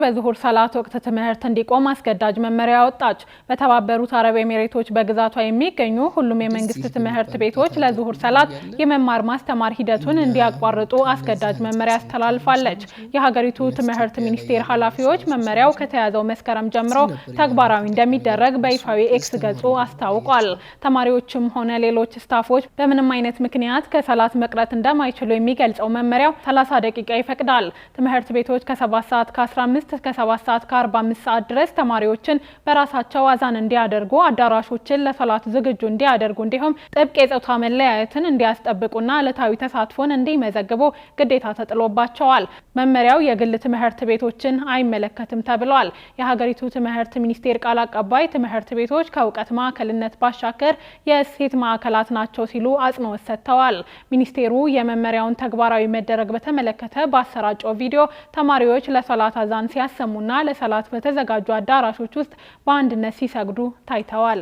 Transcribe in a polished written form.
በዙሁር ሰላት ወቅት ትምህርት እንዲቆም አስገዳጅ መመሪያ ወጣች። በተባበሩት አረብ ኤሚሬቶች በግዛቷ የሚገኙ ሁሉም የመንግስት ትምህርት ቤቶች ለዙሁር ሰላት የመማር ማስተማር ሂደቱን እንዲያቋርጡ አስገዳጅ መመሪያ አስተላልፋለች። የሀገሪቱ ትምህርት ሚኒስቴር ኃላፊዎች መመሪያው ከተያዘው መስከረም ጀምሮ ተግባራዊ እንደሚደረግ በይፋዊ ኤክስ ገጹ አስታውቋል። ተማሪዎችም ሆነ ሌሎች ስታፎች በምንም አይነት ምክንያት ከሰላት መቅረት እንደማይችሉ የሚገልጸው መመሪያው 30 ደቂቃ ይፈቅዳል። ትምህርት ቤቶች ከ7 ሰዓት ከ15 እስከ 7 ሰዓት ከ45 ሰዓት ድረስ ተማሪዎችን በራሳቸው አዛን እንዲያደርጉ አዳራሾችን ለሰላት ዝግጁ እንዲያደርጉ እንዲሁም ጥብቅ የጾታ መለያየትን እንዲያስጠብቁና ዕለታዊ ተሳትፎን እንዲመዘግቡ ግዴታ ተጥሎባቸዋል። መመሪያው የግል ትምህርት ቤቶችን አይመለከትም ተብሏል። የሀገሪቱ ትምህርት ሚኒስቴር ቃል አቀባይ ትምህርት ቤቶች ከእውቀት ማዕከልነት ባሻገር የእሴት ማዕከላት ናቸው ሲሉ አጽንኦት ሰጥተዋል። ሚኒስቴሩ የመመሪያውን ተግባራዊ መደረግ በተመለከተ ባሰራጨው ቪዲዮ ተማሪዎች ለሰላት አዛን ሲያሰሙና ለሰላት በተዘጋጁ አዳራሾች ውስጥ በአንድነት ሲሰግዱ ታይተዋል።